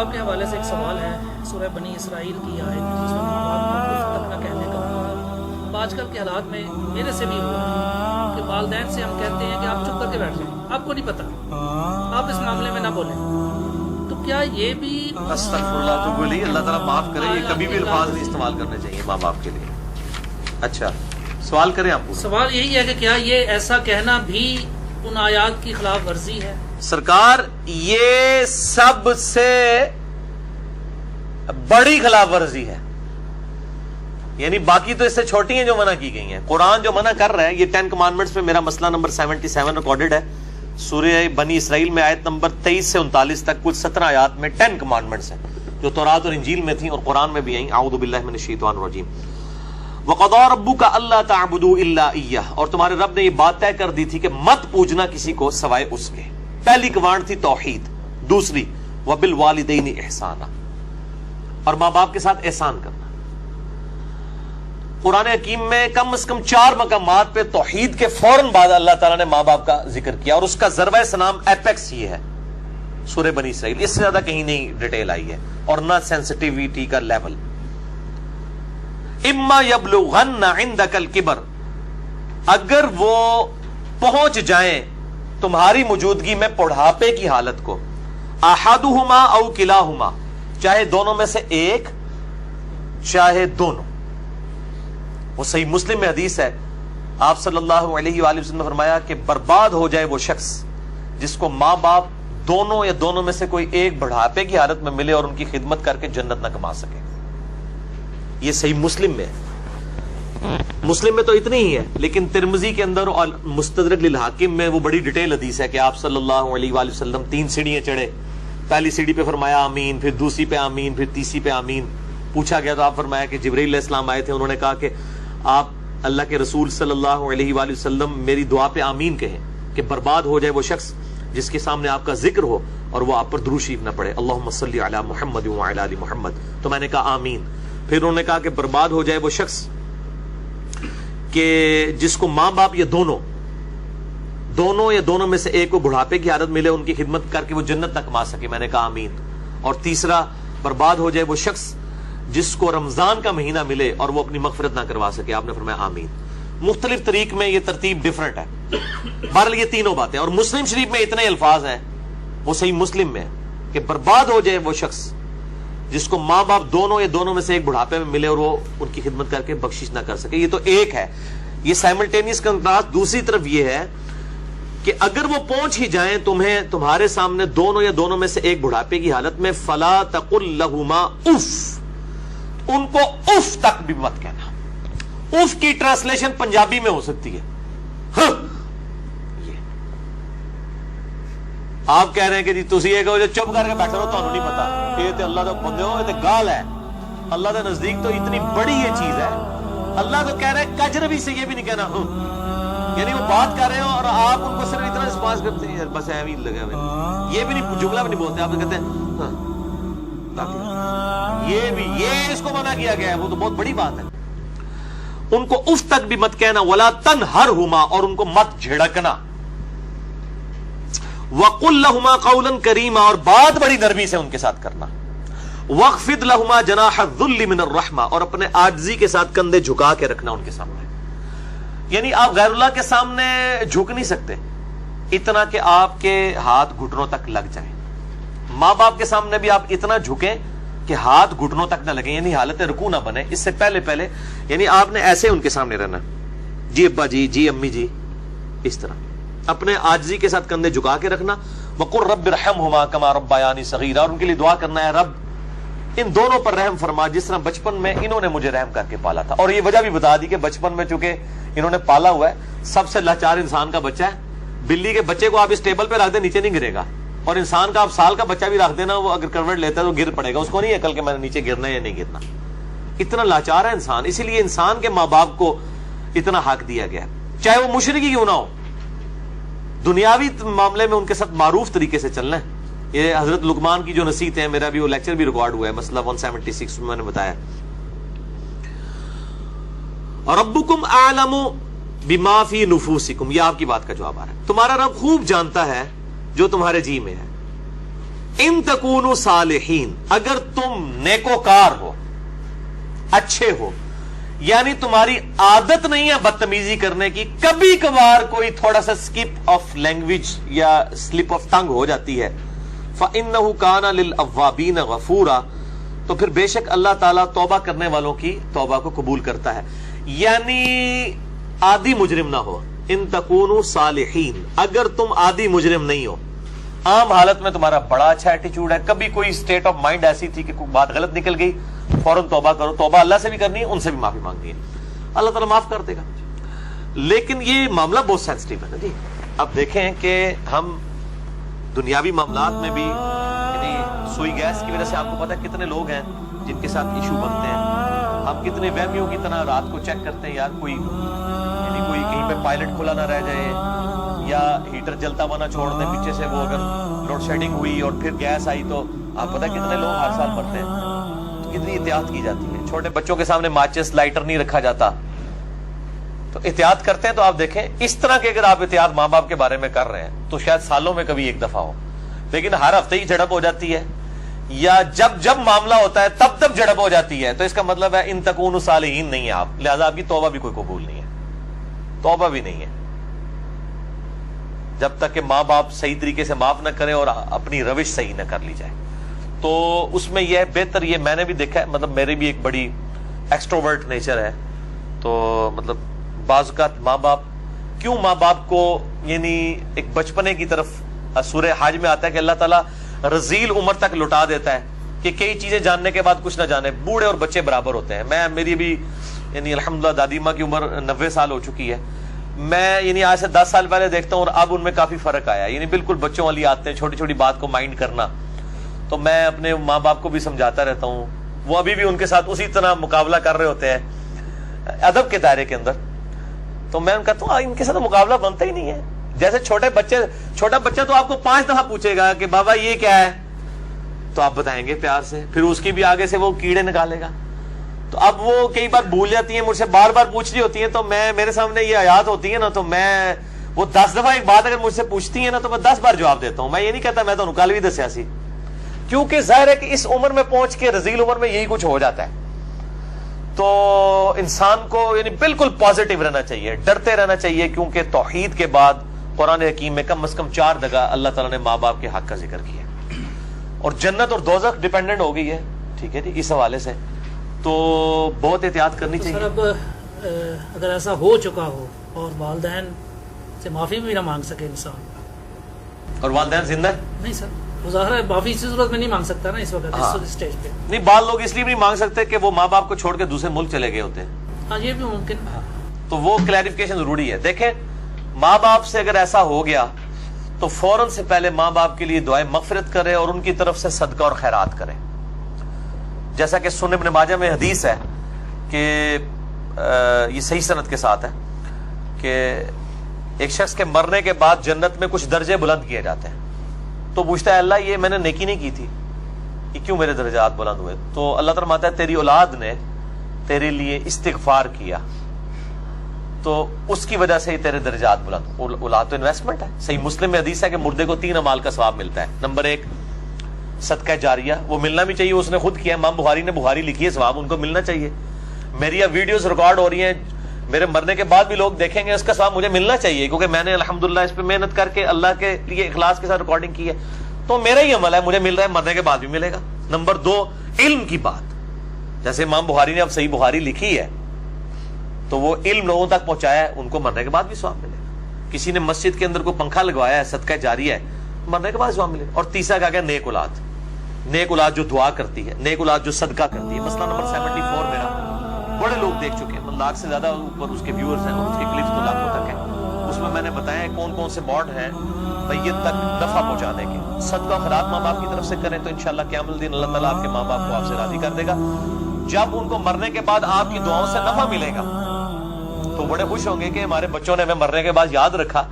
باپ کے حوالے سے ایک سوال ہے سورہ بنی اسرائیل کی آیت جس میں ماں باپ کو اف تک نہ کہنے کا ہے۔ اب آج کل کے حالات میں میرے سے بھی ہوا ہے کہ والدین سے ہم کہتے ہیں کہ آپ چپ کر کے بیٹھ جائیں، آپ کو نہیں پتا، آپ اس معاملے میں نہ بولیں، تو کیا یہ بھی استغفر اللہ تو بولیے، اللہ تعالیٰ معاف کرے، یہ کبھی بھی الفاظ نہیں استعمال کرنے چاہیے ماں باپ کے لیے۔ اچھا سوال کریں آپ کو۔ سوال یہی ہے کہ کیا یہ ایسا کہنا بھی ان آیات کی خلاف ورزی ہے؟ سرکار یہ سب سے بڑی خلاف ورزی ہے، یعنی باقی تو اس سے چھوٹی ہیں جو منع کی گئی ہیں۔ قرآن جو منع کر رہا ہے، یہ 10 کمانڈمنٹس میں میرا مسئلہ نمبر 77 ریکارڈڈ ہے، سورہ بنی اسرائیل میں آیت نمبر 23 سے 39 تک کل 17 آیات میں 10 کمانڈمنٹس ہیں جو تورات اور انجیل میں تھیں اور قرآن میں بھی آئیں۔ اعوذ باللہ من الشیطان الرجیم۔ وَقَضَىٰ رَبُّكَ أَلَّا تَعْبُدُوا إِلَّا إِيَّهُ، اور تمہارے رب نے یہ بات طے کر دی تھی کہ مت پوجنا کسی کو سوائے اس کے۔ پہلی کمانڈ تھی توحید، دوسری وَبِالْوَالِدَيْنِ إِحْسَانًا، اور ماں باپ کے ساتھ احسان کرنا۔ قرآن حکیم میں کم از کم 4 مقامات پہ توحید کے فوراً بعد اللہ تعالیٰ نے ماں باپ کا ذکر کیا، اور اس کا ذروہ سنام ایپیکس یہ ہے سورہ بنی اسرائیل، اس سے زیادہ کہیں نہیں ڈیٹیل آئی ہے اور نہ سینسٹیویٹی کا لیول۔ اما یبلغن عندک الکبر، اگر وہ پہنچ جائیں تمہاری موجودگی میں بڑھاپے کی حالت کو، احدہما او کلاہما، چاہے دونوں میں سے ایک چاہے دونوں۔ وہ صحیح مسلم میں حدیث ہے، آپ صلی اللہ علیہ وآلہ وسلم نے فرمایا کہ برباد ہو جائے وہ شخص جس کو ماں باپ دونوں یا دونوں میں سے کوئی ایک بڑھاپے کی حالت میں ملے اور ان کی خدمت کر کے جنت نہ کما سکے۔ یہ صحیح مسلم میں ہے، مسلم میں تو اتنی ہی ہے، لیکن ترمذی کے اندر اور مستدرک للحاکم میں وہ بڑی ڈیٹیل حدیث ہے کہ آپ صلی اللہ علیہ وآلہ وسلم 3 سیڑھیاں چڑھے، پہلی سیڑھی پہ فرمایا آمین، پھر دوسری پہ آمین، پھر تیسری پہ آمین۔ پوچھا گیا تو آپ فرمایا کہ جبرائیل علیہ السلام آئے تھے، انہوں نے کہا کہ آپ اللہ کے رسول صلی اللہ علیہ وآلہ وسلم میری دعا پہ آمین کہیں کہ برباد ہو جائے وہ شخص جس کے سامنے آپ کا ذکر ہو اور وہ آپ پر درود شریف نہ پڑھے، اللہم صلی علی محمد وعلی آل محمد۔ تو میں نے کہا آمین۔ پھر انہوں نے کہا کہ برباد ہو جائے وہ شخص کہ جس کو ماں باپ یا دونوں یا دونوں میں سے ایک کو بڑھاپے کی حالت ملے، ان کی خدمت کر کے وہ جنت نہ کما سکے، میں نے کہا آمین۔ اور تیسرا، برباد ہو جائے وہ شخص جس کو رمضان کا مہینہ ملے اور وہ اپنی مغفرت نہ کروا سکے، آپ نے فرمایا آمین۔ مختلف طریق میں یہ ترتیب ڈیفرنٹ ہے، بہرحال یہ تینوں باتیں۔ اور مسلم شریف میں اتنے الفاظ ہیں، وہ صحیح مسلم میں کہ برباد ہو جائے وہ شخص جس کو ماں باپ دونوں یا دونوں میں سے ایک بڑھاپے میں ملے اور وہ ان کی خدمت کر کے بخشش نہ کر سکے۔ یہ تو ایک ہے، یہ سائملٹینیس کنٹراسٹ۔ دوسری طرف یہ ہے کہ اگر وہ پہنچ ہی جائیں تمہیں تمہارے سامنے دونوں یا دونوں میں سے ایک بڑھاپے کی حالت میں، فلا تقل لہما اف، ان کو اف تک بھی مت کہنا۔ اف کی ٹرانسلیشن پنجابی میں ہو سکتی ہے ہاں۔ یہ آپ کہہ رہے ہیں کہ جی تسی یہ کہو جو چپ کر کے بیٹھے رہو، تمہیں نہیں پتا، یہ تے اللہ دا بندے ہو، یہ تے گال ہے، اللہ دے نزدیک تو اتنی بڑی یہ چیز ہے۔ اللہ تو کہہ رہے ہیں کجروی سے یہ بھی نہیں کہنا ہاں، یعنی وہ بات کر رہے ہو اور آپ ان کو صرف اتنا رسپانس کرتے ہیں بس ایویں لگے ہوئے، یہ بھی نہیں، جملہ بھی نہیں بولتے، آپ کہتے ہیں ہاں، یہ بھی، یہ اس کو منع کیا گیا ہے، وہ تو بہت بڑی بات ہے۔ ان کو اف تک بھی مت کہنا، ولا تنہرہما، اور ان کو مت جھڑکنا، وقل لہما قولا کریما، اور بات بڑی نرمی سے ان کے ساتھ کرنا، واخفض لہما جناح الذل من الرحمہ، اور اپنے عاجزی کے ساتھ کندھے جھکا کے رکھنا ان کے سامنے۔ یعنی آپ غیر اللہ کے سامنے جھک نہیں سکتے اتنا کہ آپ کے ہاتھ گھٹنوں تک لگ جائیں، ماں باپ کے سامنے بھی آپ اتنا جھکیں کہ ہاتھ گھٹنوں تک نہ لگیں، یعنی حالت رکوع نہ بنے۔ اس سے پہلے یعنی آپ نے ایسے ان کے سامنے رہنا، جی ابا جی، جی امی جی، اس طرح اپنے عاجزی کے ساتھ کندھے جھکا کے رکھنا۔ وقل رب ارحمہما کما ربیانی صغیرا، اور ان کے لیے دعا کرنا ہے رب ان دونوں پر رحم فرما جس طرح بچپن میں انہوں نے مجھے رحم کر کے پالا تھا۔ اور یہ وجہ بھی بتا دی کہ بچپن میں چونکہ انہوں نے پالا ہوا ہے، سب سے لاچار انسان کا بچہ ہے۔ بلی کے بچے کو آپ اس ٹیبل پہ رکھ دیں نیچے نہیں گرے گا، اور انسان کا آپ سال کا بچہ بھی رکھ دینا، وہ اگر کروٹ لیتا ہے تو گر پڑے گا، اس کو نہیں عقل کہ میں نے نیچے گرنا ہے یا نہیں گرنا۔ اتنا لاچار ہے انسان، اسی لیے انسان کے ماں باپ کو اتنا حق دیا گیا، چاہے وہ مشرک ہی کیوں نہ ہو۔ دنیاوی معاملے میں ان کے ساتھ معروف طریقے سے چلنا ہے۔ یہ حضرت لقمان کی جو نصیحت ہے، میرا بھی وہ لیکچر بھی ریکارڈ ہوا ہے، مسئلہ 176 میں نے بتایا۔ ربکم اعلم بما فی نفوسکم، یہ آپ کی بات کا جواب آ رہا ہے، تمہارا رب خوب جانتا ہے جو تمہارے جی میں ہے۔ ان تکونوا صالحین، اگر تم نیکوکار ہو، اچھے ہو، یعنی تمہاری عادت نہیں ہے بدتمیزی کرنے کی، کبھی کبھار کوئی تھوڑا سا سکپ آف لینگویج یا سلپ آف ٹنگ ہو جاتی ہے، فَإِنَّهُ كَانَ لِلْأَوَّابِينَ غَفُورًا، تو پھر بے شک اللہ تعالیٰ توبہ کرنے والوں کی توبہ کو قبول کرتا ہے. یعنی عادی مجرم نہ ہو. ان تکونوا صالحین، اگر تم عادی مجرم نہیں ہو، عام حالت میں تمہارا بڑا اچھا ایٹیچیوڈ ہے، کبھی کوئی اسٹیٹ آف مائنڈ ایسی تھی کہ کوئی بات غلط نکل گئی، فوراً توبہ کرو. توبہ اللہ سے بھی کرنی ہے، ان سے بھی معافی مانگنی ہے، اللہ تعالیٰ معاف کر دے گا. لیکن یہ معاملہ بہت سینسٹیو ہے نا جی. اب دیکھیں کہ ہم دنیاوی معاملات میں بھی، یعنی سوئی گیس کی وجہ سے آپ کو پتا ہے کتنے لوگ ہیں جن کے ساتھ ایشو بنتے ہیں. ہم کتنے وہمیوں کی طرح رات کو چیک کرتے ہیں، یار کوئی کہیں پہ پائلٹ کھلا نہ رہ جائے، یا ہیٹر جلتا ہوا نہ چھوڑ دیں پیچھے سے، وہ اگر لوڈ شیڈنگ ہوئی اور پھر گیس آئی تو آپ پتہ کتنے لوگ ہر سال مرتے ہیں. تو کتنی احتیاط کی جاتی ہے. چھوٹے بچوں کے سامنے ماچس لائٹر نہیں رکھا جاتا، تو احتیاط کرتے ہیں. تو آپ دیکھیں اس طرح کے اگر آپ احتیاط ماں باپ کے بارے میں کر رہے ہیں تو شاید سالوں میں کبھی ایک دفعہ ہو، لیکن ہر ہفتے ہی جھڑپ ہو جاتی ہے، یا جب معاملہ ہوتا ہے تب جھڑپ ہو جاتی ہے، تو اس کا مطلب ہے ان تکونوا صالحین نہیں ہے آپ، لہذا آپ کی توبہ بھی کوئی قبول نہیں ہے. توبہ بھی نہیں ہے جب تک کہ ماں باپ صحیح طریقے سے معاف نہ کریں اور اپنی روش صحیح نہ کر لی جائے. تو اس میں یہ بہتر، یہ میں نے بھی دیکھا ہے، مطلب میری بھی ایک بڑی ایکسٹروورٹ نیچر ہے، تو مطلب بعض اوقات ماں باپ کو یعنی ایک بچپنے کی طرف، سورہ حج میں آتا ہے کہ اللہ تعالیٰ رذیل عمر تک لٹا دیتا ہے کہ کئی چیزیں جاننے کے بعد کچھ نہ جانے. بوڑھے اور بچے برابر ہوتے ہیں. میری بھی یعنی الحمدللہ دادی ماں کی عمر 90 سال ہو چکی ہے. میں یعنی آج سے 10 سال پہلے دیکھتا ہوں اور اب ان میں کافی فرق آیا. یعنی بالکل بچوں والی آتے ہیں، چھوٹی چھوٹی بات کو مائنڈ کرنا. تو میں اپنے ماں باپ کو بھی سمجھاتا رہتا ہوں، وہ ابھی بھی ان کے ساتھ اسی طرح مقابلہ کر رہے ہوتے ہیں ادب کے دائرے کے اندر. تو میں ان کہتا ہوں ان کے ساتھ مقابلہ بنتا ہی نہیں ہے. جیسے چھوٹا بچہ تو آپ کو 5 دفعہ پوچھے گا کہ بابا یہ کیا ہے، تو آپ بتائیں گے پیار سے، پھر اس کی بھی آگے سے وہ کیڑے نکالے گا. تو اب وہ کئی بار بھول جاتی ہیں، مجھ سے بار بار پوچھ رہی ہوتی ہیں، تو میرے سامنے یہ آیات ہوتی ہے نا، تو میں وہ 10 دفعہ ایک بات اگر مجھ سے پوچھتی ہیں نا تو میں 10 بار جواب دیتا ہوں. میں یہ نہیں کہتا میں تو کل بھی دسیا سی، کیونکہ ظاہر ہے کہ اس عمر میں پہنچ کے رذیل عمر میں یہی کچھ ہو جاتا ہے. تو انسان کو یعنی بالکل پازیٹیو رہنا چاہیے، ڈرتے رہنا چاہیے، کیونکہ توحید کے بعد قرآن حکیم میں کم از کم 4 جگہ اللہ تعالیٰ نے ماں باپ کے حق کا ذکر کیا ہے، اور جنت اور دوزخ ڈیپینڈنٹ ہو گئی ہے. ٹھیک ہے جی، اس حوالے سے تو بہت احتیاط کرنی چاہیے. سر اب اگر ایسا ہو چکا ہو اور والدین سے معافی بھی نہ مانگ سکے انسان، اور والدین زندہ نہیں سر، ظاہر ہے معافی کی ضرورت میں نہیں مانگ سکتا نا اس وقت اس اسٹیج پہ. نہیں، بعض لوگ اس لیے بھی نہیں مانگ سکتے کہ وہ ماں باپ کو چھوڑ کے دوسرے ملک چلے گئے ہوتے ہیں. ہاں یہ بھی ممکن ہے. تو وہ کلیریفیکیشن ضروری ہے. دیکھیں ماں باپ سے اگر ایسا ہو گیا تو فوراً سے پہلے ماں باپ کے لیے دعائیں مغفرت کرے اور ان کی طرف سے صدقہ اور خیرات کرے. جیسا کہ سنن ابن ماجہ میں حدیث ہے کہ یہ صحیح سند کے ساتھ ہے کہ ایک شخص کے مرنے کے بعد جنت میں کچھ درجے بلند کیے جاتے ہیں. تو پوچھتا ہے اللہ یہ میں نے نیکی نہیں کی تھی، یہ کیوں میرے درجات بلند ہوئے؟ تو اللہ تعالیٰ فرماتا ہے تیری اولاد نے تیرے لیے استغفار کیا تو اس کی وجہ سے ہی تیرے درجات بلند. اولاد تو انویسٹمنٹ ہے. صحیح مسلم میں حدیث ہے کہ مردے کو 3 اعمال کا ثواب ملتا ہے. نمبر 1 صدقہ جاریہ، وہ ملنا بھی چاہیے، اس نے خود کیا. امام بخاری نے بخاری لکھی ہے، ثواب ان کو ملنا چاہیے. میری اب ویڈیوز ریکارڈ ہو رہی ہیں، میرے مرنے کے بعد بھی لوگ دیکھیں گے، اس کا ثواب مجھے ملنا چاہیے کیونکہ میں نے الحمدللہ اس پہ محنت کر کے اللہ کے لیے اخلاص کے ساتھ ریکارڈنگ کی ہے. تو میرا ہی عمل ہے، مجھے مل رہا ہے، مرنے کے بعد بھی ملے گا. نمبر 2 علم کی بات، جیسے امام بخاری نے اب صحیح بخاری لکھی ہے تو وہ علم لوگوں تک پہنچایا ہے، ان کو مرنے کے بعد بھی ثواب ملے گا. کسی نے مسجد کے اندر کوئی پنکھا لگوایا ہے، صدقہ جاریہ ہے، مرنے کے بعد ثواب ملے گا. اور تیسرا کہا گیا نیک اولاد. نیک اولاد جو دعا کرتی ہے، نیک اولاد جو صدقہ کرتی ہے. مسئلہ نمبر 74 میرا بڑے لوگ دیکھ چکے ہیں، 1 لاکھ سے زیادہ اوپر اس کے ویورز ہیں اور اس کے کلپس تو لاکھوں تک ہیں. اس میں نے بتایا کون کون سے موڈ ہیں میت تک نفع پہنچانے کے. صدقہ خیرات ماں باپ کی طرف سے کریں تو انشاءاللہ قیامت الدین اللہ تعالیٰ آپ کے ماں باپ کو آپ سے راضی کر دے گا. جب ان کو مرنے کے بعد آپ کی دعاؤں سے نفع ملے گا تو بڑے خوش ہوں گے کہ ہمارے بچوں نے ہمیں مرنے کے بعد یاد رکھا.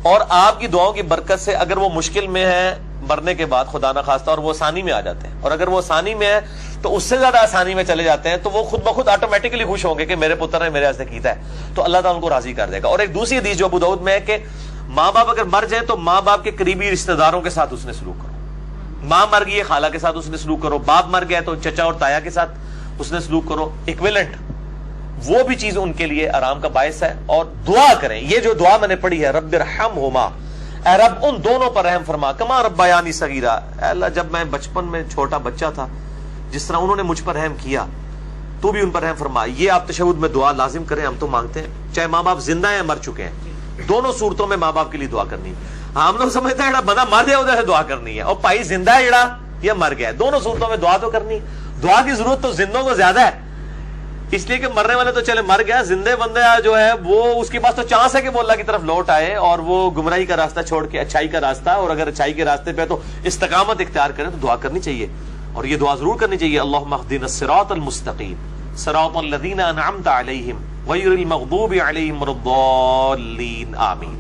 اور آپ کی دعاؤں کی برکت سے اگر وہ مشکل میں ہے مرنے کے بعد خدا نہ خواستہ اور وہ آسانی میں آ جاتے ہیں، اور اگر وہ آسانی میں ہے تو اس سے زیادہ آسانی میں چلے جاتے ہیں، تو وہ خود بخود آٹومیٹکلی خوش ہوں گے کہ میرے پتر نے میرے واسطے کیتا ہے، تو اللہ تعالیٰ ان کو راضی کر دے گا. اور ایک دوسری حدیث جو ابو داؤد میں ہے کہ ماں باپ اگر مر جائیں تو ماں باپ کے قریبی رشتہ داروں کے ساتھ اس نے سلوک کرو. ماں مر گئی ہے خالہ کے ساتھ اس نے سلوک کرو، باپ مر گیا تو چچا اور تایا کے ساتھ اس نے سلوک کرو، ایکویلنٹ وہ بھی چیز ان کے لیے آرام کا باعث ہے. اور دعا کریں، یہ جو دعا میں نے پڑھی ہے رب ارحمہما، اے رب ان دونوں پر رحم فرما، کما ربیانی صغیرہ، اے اللہ جب میں بچپن میں چھوٹا بچہ تھا جس طرح انہوں نے مجھ پر رحم کیا تو بھی ان پر رحم فرما. یہ آپ تشہد میں دعا لازم کریں، ہم تو مانگتے ہیں چاہے ماں باپ زندہ ہیں مر چکے ہیں، دونوں صورتوں میں ماں باپ کے لیے دعا کرنی. ہم لوگ سمجھتے ہیں بندہ مر جائے ادھر سے دعا کرنی ہے، اور بھائی زندہ ہے جڑا یہ مر گیا ہے، دونوں صورتوں میں دعا تو کرنی. دعا کی ضرورت تو زندوں کو زیادہ ہے، اس لیے کہ مرنے والے تو چلے مر گیا، زندے بندہ جو ہے وہ اس کے پاس تو چانس ہے کہ وہ اللہ کی طرف لوٹ آئے اور وہ گمراہی کا راستہ چھوڑ کے اچھائی کا راستہ، اور اگر اچھائی کے راستے پہ تو استقامت اختیار کریں تو دعا کرنی چاہیے. اور یہ دعا ضرور کرنی چاہیے، اللہم اہدنا الصراط المستقیم صراط الذین انعمت علیہم غیر المغضوب علیہم ولا الضالین، آمین.